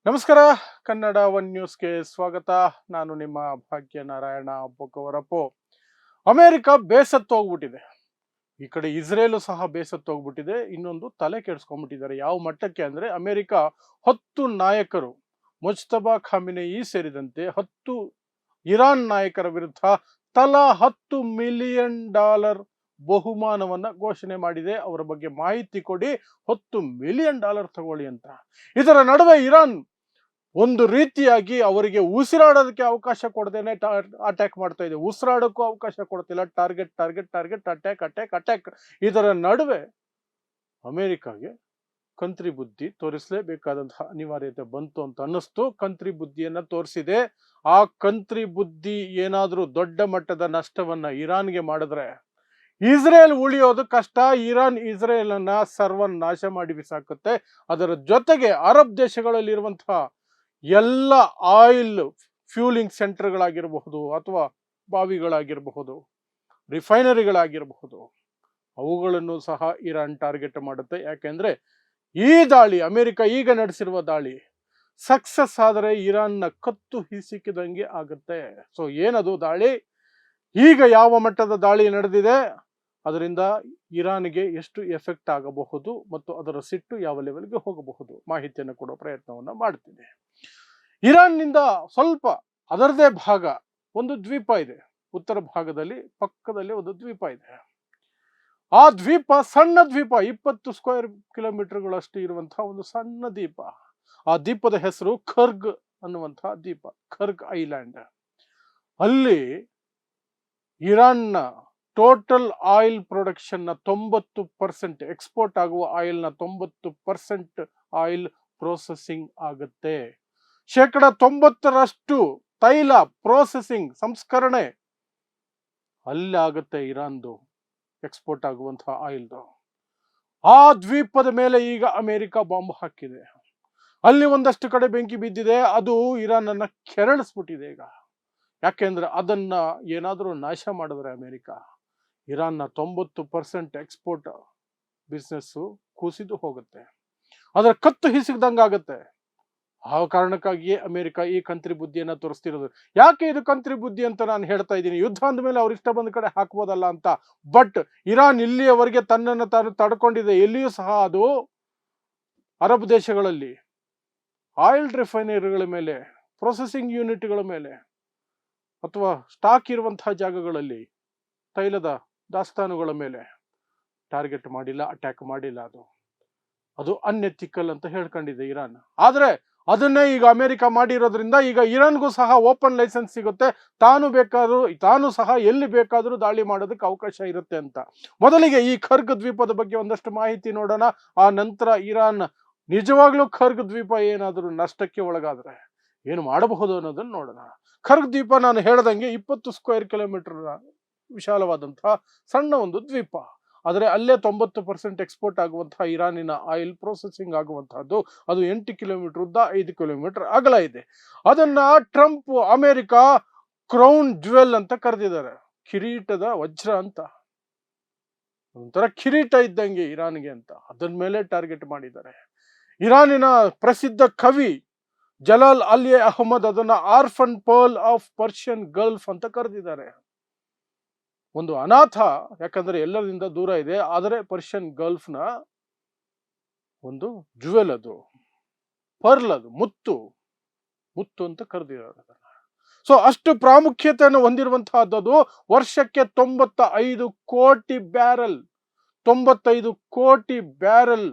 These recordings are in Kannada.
ನಮಸ್ಕಾರ. ಕನ್ನಡ ಒನ್ ನ್ಯೂಸ್ಗೆ ಸ್ವಾಗತ. ನಾನು ನಿಮ್ಮ ಭಾಗ್ಯನಾರಾಯಣ ಬೊಕ್ಕವರಪ್ಪು. ಅಮೆರಿಕ ಬೇಸತ್ತೋಗ್ಬಿಟ್ಟಿದೆ. ಈ ಕಡೆ ಇಸ್ರೇಲು ಸಹ ಬೇಸತ್ತೋಗ್ಬಿಟ್ಟಿದೆ. ಇನ್ನೊಂದು ತಲೆ ಕೆಡಿಸ್ಕೊಂಡ್ಬಿಟ್ಟಿದ್ದಾರೆ. ಯಾವ ಮಟ್ಟಕ್ಕೆ ಅಂದರೆ ಅಮೆರಿಕ 10 ನಾಯಕರು, ಮುಜ್ತಬಾ ಖಾಮಿನೆಯಿ ಸೇರಿದಂತೆ 10 ಇರಾನ್ ನಾಯಕರ ವಿರುದ್ಧ ತಲಾ $10 ಮಿಲಿಯನ್ ಬಹುಮಾನವನ್ನ ಘೋಷಣೆ ಮಾಡಿದೆ. ಅವರ ಬಗ್ಗೆ ಮಾಹಿತಿ ಕೊಡಿ, $10 ಮಿಲಿಯನ್ ತಗೊಳ್ಳಿ ಅಂತ. ಇದರ ನಡುವೆ ಇರಾನ್ ಒಂದು ರೀತಿಯಾಗಿ ಅವರಿಗೆ ಉಸಿರಾಡೋದಕ್ಕೆ ಅವಕಾಶ ಕೊಡದೇನೆ ಅಟ್ಯಾಕ್ ಮಾಡ್ತಾ ಇದೆ. ಉಸಿರಾಡೋಕ್ಕೂ ಅವಕಾಶ ಕೊಡ್ತಿಲ್ಲ. Target target target, attack attack attack. ಇದರ ನಡುವೆ ಅಮೆರಿಕಾಗೆ ಕಂತ್ರಿ ಬುದ್ಧಿ ತೋರಿಸಲೇಬೇಕಾದಂತಹ ಅನಿವಾರ್ಯತೆ ಬಂತು ಅಂತ ಅನ್ನಿಸ್ತು. ಕಂತ್ರಿ ಬುದ್ಧಿಯನ್ನ ತೋರಿಸಿದೆ. ಆ ಕಂತ್ರಿ ಬುದ್ಧಿ ಏನಾದ್ರೂ ದೊಡ್ಡ ಮಟ್ಟದ ನಷ್ಟವನ್ನ ಇರಾನ್ಗೆ ಮಾಡಿದ್ರೆ ಇಸ್ರೇಲ್ ಉಳಿಯೋದು ಕಷ್ಟ. ಇಸ್ರೇಲ್ ಅನ್ನ ಸರ್ವನಾಶ ಮಾಡಿ ಬಿಸಾಕುತ್ತೆ. ಅದರ ಜೊತೆಗೆ ಅರಬ್ ದೇಶಗಳಲ್ಲಿರುವಂತಹ ಎಲ್ಲ ಆಯಿಲ್ ಫ್ಯೂಲಿಂಗ್ ಸೆಂಟರ್ಗಳಾಗಿರಬಹುದು, ಅಥವಾ ಬಾವಿಗಳಾಗಿರಬಹುದು, ರಿಫೈನರಿಗಳಾಗಿರಬಹುದು, ಅವುಗಳನ್ನು ಸಹ ಇರಾನ್ ಟಾರ್ಗೆಟ್ ಮಾಡುತ್ತೆ. ಯಾಕೆಂದ್ರೆ ಈ ದಾಳಿ, ಅಮೆರಿಕ ಈಗ ನಡೆಸಿರುವ ದಾಳಿ ಸಕ್ಸಸ್ ಆದರೆ ಇರಾನ್ನ ಕತ್ತು ಹಿಸಿಕಿದಂಗೆ ಆಗುತ್ತೆ. ಸೊ ಏನದು ದಾಳಿ, ಈಗ ಯಾವ ಮಟ್ಟದ ದಾಳಿ ನಡೆದಿದೆ, ಅದರಿಂದ ಇರಾನ್ಗೆ ಎಷ್ಟು ಎಫೆಕ್ಟ್ ಆಗಬಹುದು ಮತ್ತು ಅದರ ಸಿಟ್ಟು ಯಾವ ಲೆವೆಲ್ಗೆ ಹೋಗಬಹುದು, ಮಾಹಿತಿಯನ್ನು ಕೊಡೋ ಪ್ರಯತ್ನವನ್ನ ಮಾಡ್ತೀನಿ. ಇರಾನ್ನಿಂದ ಸ್ವಲ್ಪ ಅದರದೇ ಭಾಗ, ಒಂದು ದ್ವೀಪ ಇದೆ ಉತ್ತರ ಭಾಗದಲ್ಲಿ, ಪಕ್ಕದಲ್ಲಿ ಒಂದು ದ್ವೀಪ ಇದೆ. ಆ ದ್ವೀಪ ಸಣ್ಣ ದ್ವೀಪ, 20 ಸ್ಕ್ವೇರ್ ಕಿಲೋಮೀಟರ್ಗಳಷ್ಟು ಇರುವಂತಹ ಒಂದು ಸಣ್ಣ ದ್ವೀಪ. ಆ ದ್ವೀಪದ ಹೆಸರು ಖರ್ಗ್ ಅನ್ನುವಂತಹ ದ್ವೀಪ, ಖರ್ಗ್ ಐಲ್ಯಾಂಡ್. ಅಲ್ಲಿ ಇರಾನ್ನ ಟೋಟಲ್ ಆಯಿಲ್ ಪ್ರೊಡಕ್ಷನ್ ನ 90%, ಎಕ್ಸ್ಪೋರ್ಟ್ ಆಗುವ ಆಯಿಲ್ ನ 90% ಆಯಿಲ್ ಪ್ರೊಸೆಸಿಂಗ್ ಆಗುತ್ತೆ. 90% ತೈಲ ಪ್ರೊಸೆಸಿಂಗ್, ಸಂಸ್ಕರಣೆ ಅಲ್ಲಿ ಆಗುತ್ತೆ. ಇರಾನ್ದು ಎಕ್ಸ್ಪೋರ್ಟ್ ಆಗುವಂತಹ ಆಯಿಲ್ದು. ಆ ದ್ವೀಪದ ಮೇಲೆ ಈಗ ಅಮೆರಿಕ ಬಾಂಬ್ ಹಾಕಿದೆ. ಅಲ್ಲಿ ಒಂದಷ್ಟು ಕಡೆ ಬೆಂಕಿ ಬಿದ್ದಿದೆ. ಅದು ಇರಾನ್ ಅನ್ನ ಕೆರಳಿಸ್ಬಿಟ್ಟಿದೆ ಈಗ. ಯಾಕೆಂದ್ರೆ ಅದನ್ನ ಏನಾದರೂ ನಾಶ ಮಾಡಿದ್ರೆ ಅಮೆರಿಕ, ಇರಾನ್ನ 90% ಎಕ್ಸ್ಪೋರ್ಟ್ ಬಿಸ್ನೆಸ್ ಕುಸಿದು ಹೋಗುತ್ತೆ, ಅದರ ಕತ್ತು ಹಿಸಿದಂಗಾಗತ್ತೆ. ಆ ಕಾರಣಕ್ಕಾಗಿಯೇ ಅಮೆರಿಕ ಈ ಕಂತ್ರಿ ಬುದ್ಧಿಯನ್ನ ತೋರಿಸ್ತಿರೋದು. ಯಾಕೆ ಇದು ಕಂತ್ರಿ ಬುದ್ಧಿ ಅಂತ ನಾನು ಹೇಳ್ತಾ ಇದ್ದೀನಿ, ಯುದ್ಧ ಅಂದ ಮೇಲೆ ಅವ್ರ ಇಷ್ಟ ಬಂದ ಕಡೆ ಹಾಕ್ಬೋದಲ್ಲ ಅಂತ. ಬಟ್ ಇರಾನ್ ಇಲ್ಲಿಯವರೆಗೆ ತನ್ನನ್ನು ತಾನು ತಡ್ಕೊಂಡಿದೆ. ಎಲ್ಲಿಯೂ ಸಹ ಅದು ಅರಬ್ ದೇಶಗಳಲ್ಲಿ ಆಯಿಲ್ ರಿಫೈನರಿಗಳ ಮೇಲೆ, ಪ್ರೊಸೆಸಿಂಗ್ ಯೂನಿಟ್ಗಳ ಮೇಲೆ, ಅಥವಾ ಸ್ಟಾಕ್ ಇರುವಂತಹ ಜಾಗಗಳಲ್ಲಿ ತೈಲದ ದಾಸ್ತಾನುಗಳ ಮೇಲೆ ಟಾರ್ಗೆಟ್ ಮಾಡಿಲ್ಲ, ಅಟ್ಯಾಕ್ ಮಾಡಿಲ್ಲ. ಅದು ಅನ್ಎಥಿಕಲ್ ಅಂತ ಹೇಳ್ಕೊಂಡಿದೆ ಇರಾನ್. ಆದ್ರೆ ಅದನ್ನೇ ಈಗ ಅಮೆರಿಕ ಮಾಡಿರೋದ್ರಿಂದ ಈಗ ಇರಾನ್ಗೂ ಸಹ ಓಪನ್ ಲೈಸೆನ್ಸ್ ಸಿಗುತ್ತೆ. ತಾನು ಸಹ ಎಲ್ಲಿ ಬೇಕಾದರೂ ದಾಳಿ ಮಾಡೋದಕ್ಕೆ ಅವಕಾಶ ಇರುತ್ತೆ ಅಂತ. ಮೊದಲಿಗೆ ಈ ಖರ್ಗ್ ದ್ವೀಪದ ಬಗ್ಗೆ ಒಂದಷ್ಟು ಮಾಹಿತಿ ನೋಡೋಣ. ಆ ನಂತರ ಇರಾನ್ ನಿಜವಾಗ್ಲೂ ಖರ್ಗ್ ದ್ವೀಪ ಏನಾದರೂ ನಷ್ಟಕ್ಕೆ ಒಳಗಾದ್ರೆ ಏನು ಮಾಡಬಹುದು ಅನ್ನೋದನ್ನ ನೋಡೋಣ. ಖರ್ಗ್ ದ್ವೀಪ ನಾನು ಹೇಳ್ದಂಗೆ 20 ಸ್ಕ್ವೇರ್ ಕಿಲೋಮೀಟರ್ ವಿಶಾಲವಾದಂತಹ ಸಣ್ಣ ಒಂದು ದ್ವೀಪ. ಆದರೆ ಅಲ್ಲೇ 90% ಎಕ್ಸ್ಪೋರ್ಟ್ ಆಗುವಂತಹ ಇರಾನಿನ ಆಯಿಲ್ ಪ್ರೊಸೆಸಿಂಗ್ ಆಗುವಂತಹದ್ದು. ಅದು 8 ಕಿಲೋಮೀಟರ್ ಉದ್ದ, 5 ಕಿಲೋಮೀಟರ್ ಅಗಲ ಇದೆ. ಅದನ್ನ ಟ್ರಂಪ್, ಅಮೆರಿಕ ಕ್ರೌನ್ ಜ್ಯುವೆಲ್ ಅಂತ ಕರೆದಿದ್ದಾರೆ, ಕಿರೀಟದ ವಜ್ರ ಅಂತ. ಒಂಥರ ಕಿರೀಟ ಇದ್ದಂಗೆ ಇರಾನ್ಗೆ ಅಂತ ಅದರ ಮೇಲೆ ಟಾರ್ಗೆಟ್ ಮಾಡಿದ್ದಾರೆ. ಇರಾನಿನ ಪ್ರಸಿದ್ಧ ಕವಿ ಜಲಾಲ್ ಅಲಿ ಅಹಮದ್ ಅದನ್ನ orphan pearl of Persian Gulf ಅಂತ ಕರೆದಿದ್ದಾರೆ. ಒಂದು ಅನಾಥ, ಯಾಕಂದ್ರೆ ಎಲ್ಲರಿಂದ ದೂರ ಇದೆ, ಆದರೆ ಪರ್ಷಿಯನ್ ಗಲ್ಫ್ ನ ಒಂದು ಜುವೆಲ್, ಅದು ಪರ್ಲ್, ಅದು ಮುತ್ತು ಅಂತ ಕರೆದಿದ್ದಾರೆ. ಸೊ ಅಷ್ಟು ಪ್ರಾಮುಖ್ಯತೆಯನ್ನು ಹೊಂದಿರುವಂತಹದ್ದು. ವರ್ಷಕ್ಕೆ 95 ಕೋಟಿ ಬ್ಯಾರಲ್ 95 ಕೋಟಿ ಬ್ಯಾರಲ್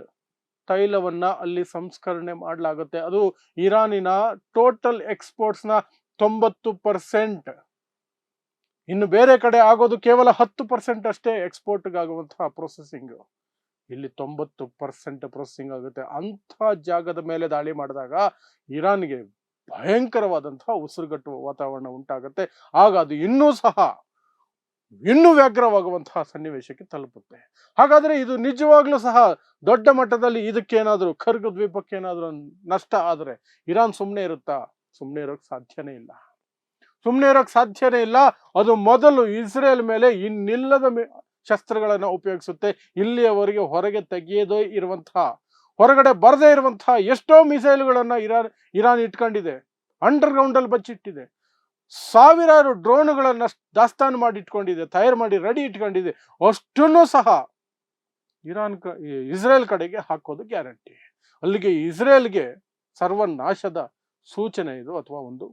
ತೈಲವನ್ನ ಅಲ್ಲಿ ಸಂಸ್ಕರಣೆ ಮಾಡಲಾಗುತ್ತೆ. ಅದು ಇರಾನಿನ ಟೋಟಲ್ ಎಕ್ಸ್ಪೋರ್ಟ್ಸ್ ನ 90%. ಇನ್ನು ಬೇರೆ ಕಡೆ ಆಗೋದು ಕೇವಲ 10% ಅಷ್ಟೇ ಎಕ್ಸ್ಪೋರ್ಟ್ ಆಗುವಂತಹ ಪ್ರೊಸೆಸಿಂಗ್. ಇಲ್ಲಿ 90% ಪ್ರೊಸೆಸಿಂಗ್ ಆಗುತ್ತೆ. ಅಂಥ ಜಾಗದ ಮೇಲೆ ದಾಳಿ ಮಾಡಿದಾಗ ಇರಾನ್ಗೆ ಭಯಂಕರವಾದಂತಹ ಉಸಿರುಗಟ್ಟುವ ವಾತಾವರಣ ಉಂಟಾಗುತ್ತೆ. ಆಗ ಅದು ಇನ್ನೂ ವ್ಯಾಗ್ರವಾಗುವಂತಹ ಸನ್ನಿವೇಶಕ್ಕೆ ತಲುಪುತ್ತೆ. ಹಾಗಾದ್ರೆ ಇದು ನಿಜವಾಗ್ಲೂ ಸಹ ದೊಡ್ಡ ಮಟ್ಟದಲ್ಲಿ ಇದಕ್ಕೇನಾದ್ರೂ, ಖರ್ಗ್ ದ್ವೀಪಕ್ಕೇನಾದ್ರೂ ನಷ್ಟ ಆದ್ರೆ ಇರಾನ್ ಸುಮ್ಮನೆ ಇರುತ್ತಾ? ಸುಮ್ಮನೆ ಇರೋಕ್ ಸಾಧ್ಯನೇ ಇಲ್ಲ. ಅದು ಮೊದಲು ಇಸ್ರೇಲ್ ಮೇಲೆ ಇನ್ನಿಲ್ಲದ ಶಸ್ತ್ರಗಳನ್ನು ಉಪಯೋಗಿಸುತ್ತೆ. ಇಲ್ಲಿಯವರೆಗೆ ಹೊರಗೆ ತೆಗೆಯದೇ ಇರುವಂತಹ ಹೊರಗಡೆ ಬರದೇ ಇರುವಂತಹ ಎಷ್ಟೋ ಮಿಸೈಲ್ಗಳನ್ನ ಇರಾನ್ ಇಟ್ಕೊಂಡಿದೆ, ಅಂಡರ್ಗ್ರೌಂಡ್ ಅಲ್ಲಿ ಬಚ್ಚಿಟ್ಟಿದೆ. ಸಾವಿರಾರು ಡ್ರೋನ್ಗಳನ್ನ ದಾಸ್ತಾನು ಮಾಡಿ ಇಟ್ಕೊಂಡಿದೆ, ತಯಾರು ಮಾಡಿ ರೆಡಿ ಇಟ್ಕೊಂಡಿದೆ. ಅಷ್ಟನ್ನು ಸಹ ಇಸ್ರೇಲ್ ಕಡೆಗೆ ಹಾಕೋದು ಗ್ಯಾರಂಟಿ. ಅಲ್ಲಿಗೆ ಇಸ್ರೇಲ್ಗೆ ಸರ್ವನಾಶದ ಸೂಚನೆ ಇದು, ಅಥವಾ ಒಂದು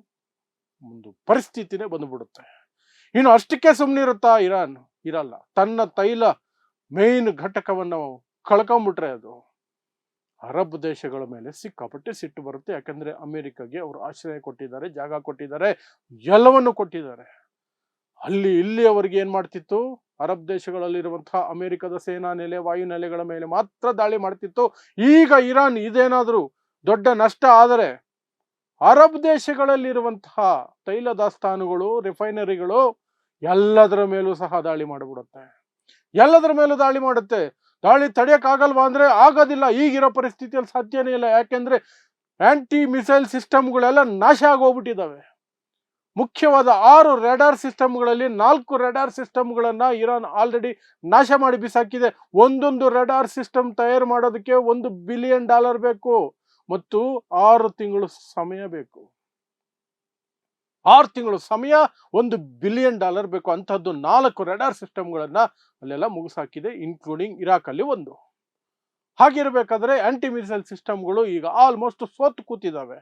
ಪರಿಸ್ಥಿತಿನೇ ಬಂದ್ಬಿಡುತ್ತೆ. ಇನ್ನು ಅಷ್ಟಕ್ಕೆ ಸುಮ್ಮನಿರುತ್ತಾ ಇರಾನ್? ಇರಲ್ಲ. ತನ್ನ ತೈಲ ಮೇನ್ ಘಟಕವನ್ನು ಕಳ್ಕೊಂಡ್ಬಿಟ್ರೆ ಅದು ಅರಬ್ ದೇಶಗಳ ಮೇಲೆ ಸಿಕ್ಕಾಪಟ್ಟೆ ಸಿಟ್ಟು ಬರುತ್ತೆ. ಯಾಕಂದ್ರೆ ಅಮೆರಿಕಾಗೆ ಅವರು ಆಶ್ರಯ ಕೊಟ್ಟಿದ್ದಾರೆ, ಜಾಗ ಕೊಟ್ಟಿದ್ದಾರೆ, ಎಲ್ಲವನ್ನು ಕೊಟ್ಟಿದ್ದಾರೆ. ಇಲ್ಲಿ ಅವರಿಗೆ ಏನ್ ಮಾಡ್ತಿತ್ತು? ಅರಬ್ ದೇಶಗಳಲ್ಲಿರುವಂತಹ ಅಮೆರಿಕದ ಸೇನಾ ನೆಲೆ, ವಾಯು ನೆಲೆಗಳ ಮೇಲೆ ಮಾತ್ರ ದಾಳಿ ಮಾಡ್ತಿತ್ತು. ಈಗ ಇರಾನ್ ಇದೇನಾದ್ರೂ ದೊಡ್ಡ ನಷ್ಟ ಆದರೆ ಅರಬ್ ದೇಶಗಳಲ್ಲಿರುವಂತಹ ತೈಲ ದಾಸ್ತಾನುಗಳು, ರಿಫೈನರಿಗಳು ಎಲ್ಲದರ ಮೇಲೂ ಸಹ ದಾಳಿ ಮಾಡಿಬಿಡುತ್ತೆ. ಎಲ್ಲದರ ಮೇಲೂ ದಾಳಿ ಮಾಡುತ್ತೆ. ದಾಳಿ ತಡೆಯಕ್ಕಾಗಲ್ವಾ ಅಂದ್ರೆ ಆಗೋದಿಲ್ಲ. ಈಗಿರೋ ಪರಿಸ್ಥಿತಿಯಲ್ಲಿ ಸಾಧ್ಯನೇ ಇಲ್ಲ. ಯಾಕೆಂದ್ರೆ ಆಂಟಿ ಮಿಸೈಲ್ ಸಿಸ್ಟಮ್ಗಳೆಲ್ಲ ನಾಶ ಆಗೋಗ್ಬಿಟ್ಟಿದ್ದಾವೆ. ಮುಖ್ಯವಾದ 6 ರೆಡಾರ್ ಸಿಸ್ಟಮ್ಗಳಲ್ಲಿ 4 ರೆಡಾರ್ ಸಿಸ್ಟಮ್ಗಳನ್ನ ಇರಾನ್ ಆಲ್ರೆಡಿ ನಾಶ ಮಾಡಿ ಬಿಸಾಕಿದೆ. ಒಂದೊಂದು ರೆಡಾರ್ ಸಿಸ್ಟಮ್ ತಯಾರು ಮಾಡೋದಕ್ಕೆ $1 ಬಿಲಿಯನ್ ಬೇಕು ಮತ್ತು 6 ತಿಂಗಳು ಸಮಯ ಬೇಕು. 6 ತಿಂಗಳು ಸಮಯ, $1 ಬಿಲಿಯನ್ ಬೇಕು. ಅಂತಹದ್ದು 4 ರೆಡಾರ್ ಸಿಸ್ಟಮ್ಗಳನ್ನ ಅಲ್ಲೆಲ್ಲ ಮುಗಿಸಾಕಿದೆ, ಇನ್ಕ್ಲೂಡಿಂಗ್ ಇರಾಕ್ ಅಲ್ಲಿ ಒಂದು. ಹಾಗಿರ್ಬೇಕಾದ್ರೆ ಆಂಟಿ ಮಿಸೈಲ್ ಸಿಸ್ಟಮ್ಗಳು ಈಗ ಆಲ್ಮೋಸ್ಟ್ ಸೋತು ಕೂತಿದ್ದಾವೆ.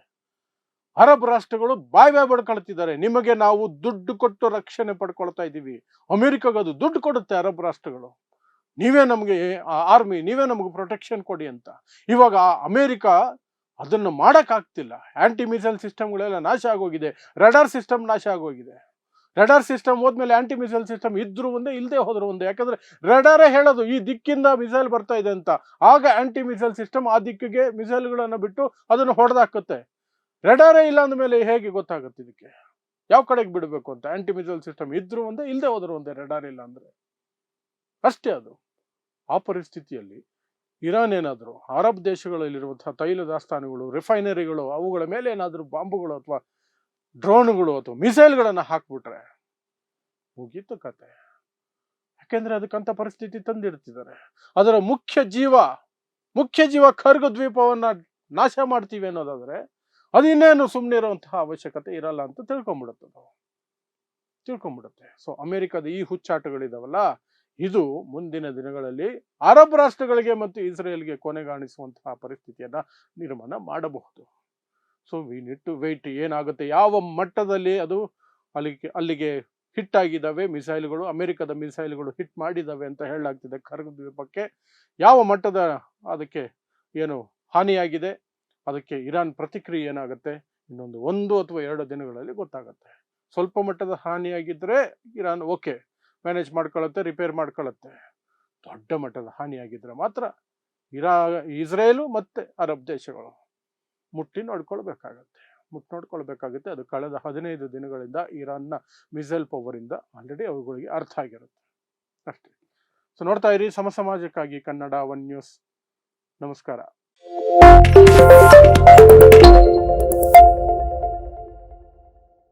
ಅರಬ್ ರಾಷ್ಟ್ರಗಳು ಬಾಯ್ ಬಡ್ಕೊಳ್ತಿದ್ದಾರೆ. ನಿಮಗೆ ನಾವು ದುಡ್ಡು ಕೊಟ್ಟು ರಕ್ಷಣೆ ಪಡ್ಕೊಳ್ತಾ ಇದ್ದೀವಿ, ಅಮೆರಿಕಾಗದು ದುಡ್ಡು ಕೊಡುತ್ತೆ ಅರಬ್ ರಾಷ್ಟ್ರಗಳು, ನೀವೇ ನಮಗೆ ಆರ್ಮಿ, ನೀವೇ ನಮಗೆ ಪ್ರೊಟೆಕ್ಷನ್ ಕೊಡಿ ಅಂತ. ಇವಾಗ ಅಮೆರಿಕ ಅದನ್ನು ಮಾಡೋಕ್ಕಾಗ್ತಿಲ್ಲ. ಆಂಟಿ ಮಿಸೈಲ್ ಸಿಸ್ಟಮ್ಗಳೆಲ್ಲ ನಾಶ ಆಗೋಗಿದೆ, ರೆಡಾರ್ ಸಿಸ್ಟಮ್ ನಾಶ ಆಗೋಗಿದೆ. ರೆಡಾರ್ ಸಿಸ್ಟಮ್ ಹೋದ್ಮೇಲೆ ಆಂಟಿ ಮಿಸೈಲ್ ಸಿಸ್ಟಮ್ ಇದ್ರು ಒಂದೇ, ಇಲ್ಲದೆ ಹೋದ್ರು ಒಂದೇ. ಯಾಕಂದ್ರೆ ರೆಡಾರೇ ಹೇಳೋದು ಈ ದಿಕ್ಕಿಂದ ಮಿಸೈಲ್ ಬರ್ತಾ ಇದೆ ಅಂತ. ಆಗ ಆಂಟಿ ಮಿಸೈಲ್ ಸಿಸ್ಟಮ್ ಆ ದಿಕ್ಕಿಗೆ ಮಿಸೈಲ್ಗಳನ್ನು ಬಿಟ್ಟು ಅದನ್ನು ಹೊಡೆದಾಕುತ್ತೆ. ರೆಡಾರೇ ಇಲ್ಲ ಅಂದಮೇಲೆ ಹೇಗೆ ಗೊತ್ತಾಗುತ್ತೆ ಇದಕ್ಕೆ ಯಾವ ಕಡೆಗೆ ಬಿಡಬೇಕು ಅಂತ? ಆಂಟಿ ಮಿಸೈಲ್ ಸಿಸ್ಟಮ್ ಇದ್ರು ಒಂದೇ, ಇಲ್ಲದೆ ಹೋದ್ರು ಒಂದೇ, ರೆಡಾರ್ ಇಲ್ಲ ಅಂದ್ರೆ ಅಷ್ಟೇ ಅದು. ಆ ಪರಿಸ್ಥಿತಿಯಲ್ಲಿ ಇರಾನ್ ಏನಾದರೂ ಅರಬ್ ದೇಶಗಳಲ್ಲಿರುವಂತಹ ತೈಲ ದಾಸ್ತಾನುಗಳು, ರಿಫೈನರಿಗಳು, ಅವುಗಳ ಮೇಲೆ ಏನಾದರೂ ಬಾಂಬುಗಳು ಅಥವಾ ಡ್ರೋನ್ಗಳು ಅಥವಾ ಮಿಸೈಲ್ಗಳನ್ನು ಹಾಕ್ಬಿಟ್ರೆ ಮುಗೀತು ಕತೆ. ಯಾಕೆಂದ್ರೆ ಅದಕ್ಕಂತ ಪರಿಸ್ಥಿತಿ ತಂದಿಡ್ತಿದ್ದಾರೆ. ಅದರ ಮುಖ್ಯ ಜೀವ ಖರ್ಗು ದ್ವೀಪವನ್ನ ನಾಶ ಮಾಡ್ತೀವಿ ಅನ್ನೋದಾದ್ರೆ ಅದಿನ್ನೇನು ಸುಮ್ಮನೆ ಇರುವಂತಹ ಅವಶ್ಯಕತೆ ಇರಲ್ಲ ಅಂತ ತಿಳ್ಕೊಂಡ್ಬಿಡುತ್ತೆ. ಸೊ ಅಮೆರಿಕದ ಈ ಹುಚ್ಚಾಟಗಳಿದಾವಲ್ಲ, ಇದು ಮುಂದಿನ ದಿನಗಳಲ್ಲಿ ಅರಬ್ ರಾಷ್ಟ್ರಗಳಿಗೆ ಮತ್ತು ಇಸ್ರೇಲ್ಗೆ ಕೊನೆಗಾಣಿಸುವಂತಹ ಪರಿಸ್ಥಿತಿಯನ್ನ ನಿರ್ಮಾಣ ಮಾಡಬಹುದು. So we need to wait ಏನಾಗುತ್ತೆ, ಯಾವ ಮಟ್ಟದಲ್ಲಿ ಅದು ಅಲ್ಲಿಗೆ ಹಿಟ್ ಆಗಿದ್ದಾವೆ ಮಿಸೈಲ್ಗಳು, ಅಮೆರಿಕದ ಮಿಸೈಲ್ಗಳು ಹಿಟ್ ಮಾಡಿದ್ದಾವೆ ಅಂತ ಹೇಳಲಾಗ್ತಿದೆ ಖರ್ಗು ದ್ವೀಪಕ್ಕೆ. ಯಾವ ಮಟ್ಟದ ಅದಕ್ಕೆ ಏನು ಹಾನಿಯಾಗಿದೆ, ಅದಕ್ಕೆ ಇರಾನ್ ಪ್ರತಿಕ್ರಿಯೆ ಏನಾಗುತ್ತೆ, ಇನ್ನೊಂದು 1 ಅಥವಾ 2 ದಿನಗಳಲ್ಲಿ ಗೊತ್ತಾಗುತ್ತೆ. ಸ್ವಲ್ಪ ಮಟ್ಟದ ಹಾನಿಯಾಗಿದ್ರೆ ಇರಾನ್ ಓಕೆ ಮ್ಯಾನೇಜ್ ಮಾಡ್ಕೊಳ್ಳುತ್ತೆ, ರಿಪೇರ್ ಮಾಡ್ಕೊಳ್ಳುತ್ತೆ. ದೊಡ್ಡ ಮಟ್ಟದ ಹಾನಿಯಾಗಿದ್ರೆ ಮಾತ್ರ ಇಸ್ರೇಲು ಮತ್ತೆ ಅರಬ್ ದೇಶಗಳು ಮುಟ್ಟಿ ನೋಡ್ಕೊಳ್ಬೇಕಾಗುತ್ತೆ. ಅದು ಕಳೆದ 15 ದಿನಗಳಿಂದ ಇರಾನ್ನ ಮಿಸೈಲ್ ಪವರ್ ಇಂದ ಆಲ್ರೆಡಿ ಅವುಗಳಿಗೆ ಅರ್ಥ ಆಗಿರುತ್ತೆ ಅಷ್ಟೇ. ಸೊ ನೋಡ್ತಾ ಇರಿ ಸಮಾಜಕ್ಕಾಗಿ ಕನ್ನಡ 1 ನ್ಯೂಸ್. ನಮಸ್ಕಾರ.